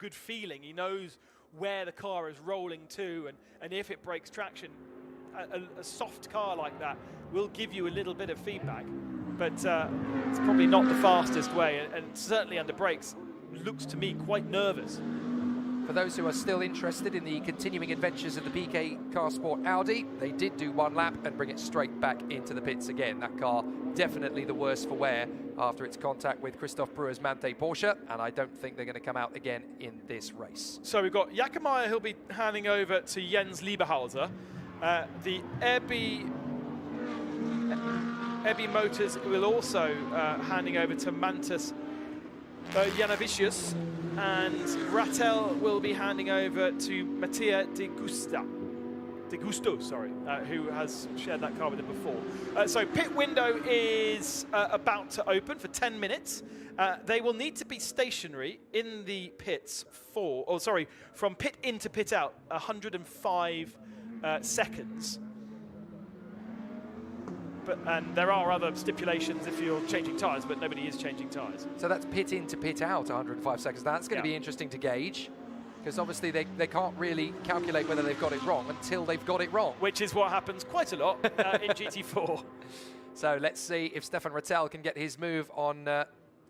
good feeling. He knows where the car is rolling to, and if it breaks traction. A soft car like that will give you a little bit of feedback, but it's probably not the fastest way, and certainly under brakes looks to me quite nervous. For those who are still interested in the continuing adventures of the PK Car Sport Audi, they did do one lap and bring it straight back into the pits again. That car definitely the worse for wear after its contact with Christoph Brewer's Mante Porsche, and I don't think they're going to come out again in this race. So we've got Jakomeyer, who'll be handing over to Jens Lieberhauser. The Ebby Motors will also handing over to Mantas Janavicius, and Rattel will be handing over to Mattia De Gusto, who has shared that car with him before. So pit window is about to open for 10 minutes. They will need to be stationary in the pits from pit in to pit out, 105 seconds. And there are other stipulations if you're changing tyres, but nobody is changing tyres. So that's pit in to pit out, 105 seconds. That's going to be interesting to gauge, because obviously they can't really calculate whether they've got it wrong until they've got it wrong. Which is what happens quite a lot in GT4. So let's see if Stefan Rattel can get his move on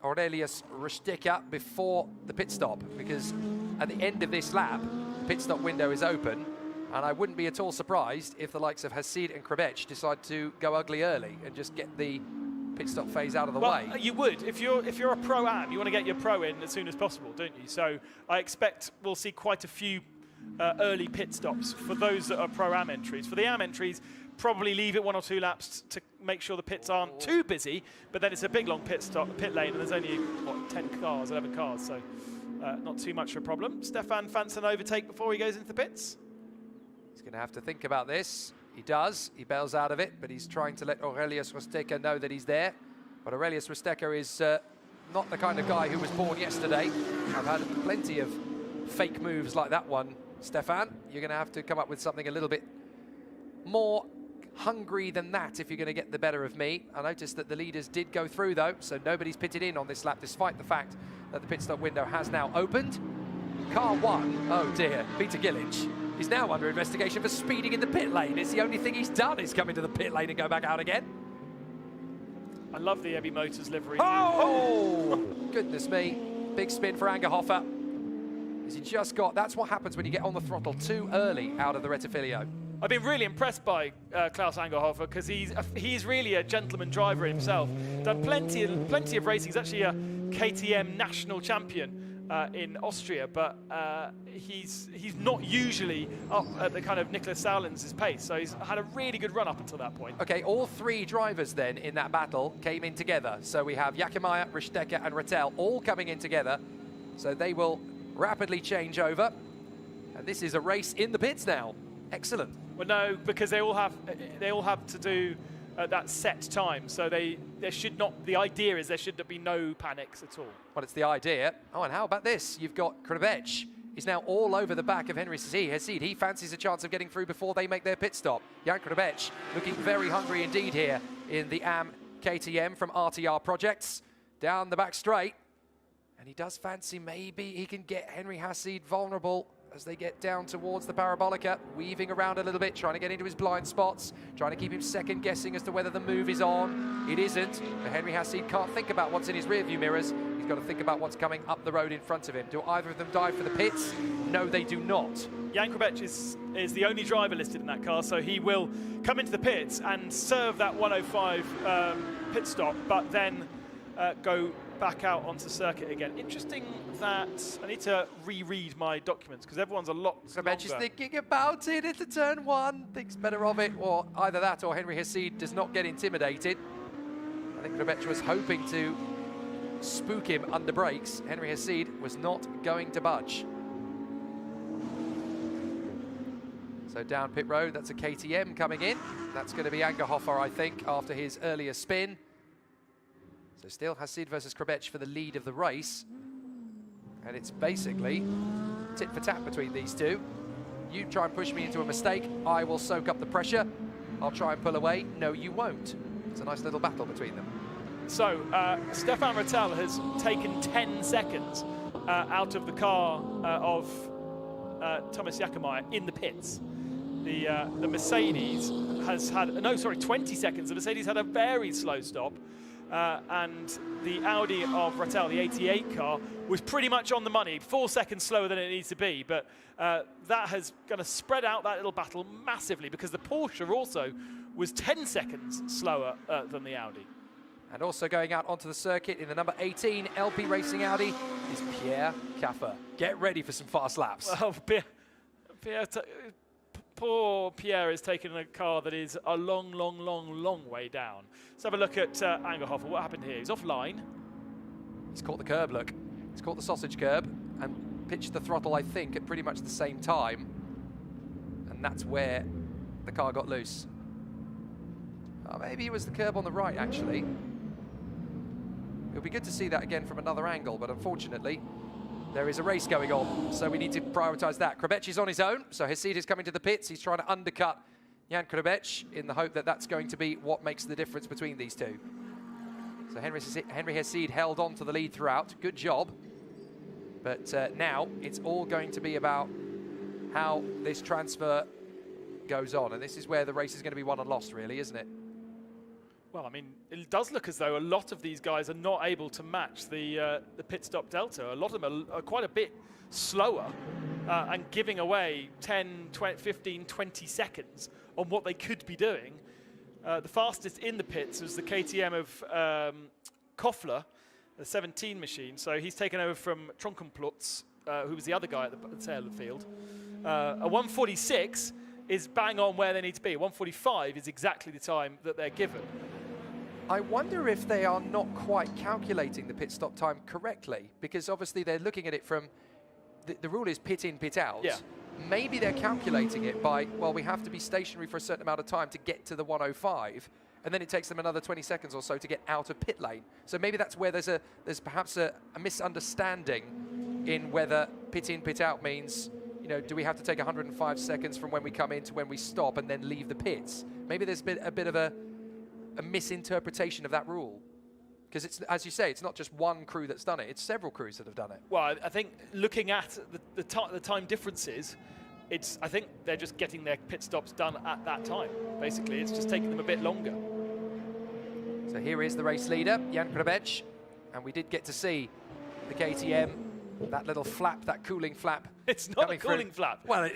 Aurelius Rustecker before the pit stop, because at the end of this lap, the pit stop window is open. And I wouldn't be at all surprised if the likes of Hasid and Krabech decide to go ugly early and just get the pit stop phase out of the way. You would. If you're a Pro-Am, you want to get your Pro in as soon as possible, don't you? So I expect we'll see quite a few early pit stops for those that are Pro-Am entries. For the Am entries, probably leave it 1 or 2 laps to make sure the pits aren't too busy, but then it's a big long pit lane, and there's only, what, 10 cars, 11 cars, so not too much of a problem. Stefan fancies an overtake before he goes into the pits. He's going to have to think about this. He does. He bails out of it, but he's trying to let Aurelius Rustecker know that he's there. But Aurelius Rustecker is not the kind of guy who was born yesterday. I've had plenty of fake moves like that one, Stefan. You're going to have to come up with something a little bit more hungry than that if you're going to get the better of me. I noticed that the leaders did go through, though, so nobody's pitted in on this lap, despite the fact that the pit stop window has now opened. Car 1, oh dear, Peter Gillinch. He's now under investigation for speeding in the pit lane. It's the only thing he's done is come into the pit lane and go back out again. I love the Ebby Motors livery. Oh! Goodness me. Big spin for Angerhofer. Has he just got... That's what happens when you get on the throttle too early out of the Rettifilio. I've been really impressed by Klaus Angerhofer, because he's really a gentleman driver himself. Done plenty of racing. He's actually a KTM national champion in Austria, but he's not usually up at the kind of Nicholas Sauerlands' pace, so he's had a really good run up until that point. Okay, all 3 drivers then in that battle came in together. So we have Jakomeyer, Rustecker and Rattel all coming in together, so they will rapidly change over, and this is a race in the pits now. Excellent. Well, no, because they all have to do that set time, so there should not. The idea is there should be no panics at all. Well, it's the idea. Oh, and how about this? You've got Krabech. He's now all over the back of Henry Hasid. He fancies a chance of getting through before they make their pit stop. Jan Krabech looking very hungry indeed here in the AM KTM from RTR Projects. Down the back straight. And he does fancy maybe he can get Henry Hasid vulnerable as they get down towards the Parabolica, weaving around a little bit, trying to get into his blind spots, trying to keep him second guessing as to whether the move is on. It isn't, but Henry Hasid can't think about what's in his rearview mirrors. He's got to think about what's coming up the road in front of him. Do either of them dive for the pits? No, they do not. Jan Krabech is the only driver listed in that car, so he will come into the pits and serve that 105 pit stop, but then go back out onto circuit again. Interesting that I need to reread my documents because everyone's a lot longer. Is thinking about it into turn 1, thinks better of it, or either that or Henry Hasid does not get intimidated. I think Krabech was hoping to spook him under brakes. Henry Hasid was not going to budge. So down pit road, that's a KTM coming in. That's going to be Angerhofer, I think, after his earlier spin. So still Hasid versus Krabech for the lead of the race. And it's basically tit for tat between these two. You try and push me into a mistake, I will soak up the pressure. I'll try and pull away. No, you won't. It's a nice little battle between them. So Stefan Rattel has taken 10 seconds out of the car of Thomas Jakomeyer in the pits. The Mercedes has had, 20 seconds. The Mercedes had a very slow stop. And the Audi of Rattel, the 88 car, was pretty much on the money, 4 seconds slower than it needs to be. But that has going to spread out that little battle massively, because the Porsche also was 10 seconds slower than the Audi. And also going out onto the circuit in the number 18 LP Racing Audi is Pierre Caffer. Get ready for some fast laps. Oh, poor Pierre is taking a car that is a long, long, long, long way down. Let's have a look at Angerhofer. What happened here? He's offline. He's caught the curb, look. He's caught the sausage curb and pitched the throttle, I think, at pretty much the same time. And that's where the car got loose. Oh, maybe it was the curb on the right, actually. It'll be good to see that again from another angle, but unfortunately, there is a race going on, so we need to prioritise that. Krabech is on his own, so Hessid is coming to the pits. He's trying to undercut Jan Krabech in the hope that that's going to be what makes the difference between these two. So Henry Hessid held on to the lead throughout. Good job. But now it's all going to be about how this transfer goes on, and this is where the race is going to be won and lost, really, isn't it? Well, I mean, it does look as though a lot of these guys are not able to match the pit stop delta. A lot of them are quite a bit slower and giving away 10, 20, 15, 20 seconds on what they could be doing. The fastest in the pits was the KTM of Koffler, the 17 machine. So he's taken over from Tronkenplutz, who was the other guy at the tail of the field. A 146 is bang on where they need to be. 145 is exactly the time that they're given. I wonder if they are not quite calculating the pit stop time correctly, because obviously they're looking at it from, the rule is pit in, pit out. Yeah. Maybe they're calculating it by, well, we have to be stationary for a certain amount of time to get to the 105, and then it takes them another 20 seconds or so to get out of pit lane. So maybe that's where there's perhaps a misunderstanding in whether pit in, pit out means, you know, do we have to take 105 seconds from when we come in to when we stop and then leave the pits? Maybe there's a bit of a misinterpretation of that rule. Because it's, as you say, it's not just one crew that's done it, it's several crews that have done it. Well, I think looking at the time differences, I think they're just getting their pit stops done at that time. Basically, it's just taking them a bit longer. So here is the race leader, Jan Krabech, and we did get to see the KTM, that little flap, that cooling flap. It's not a cooling flap. Well,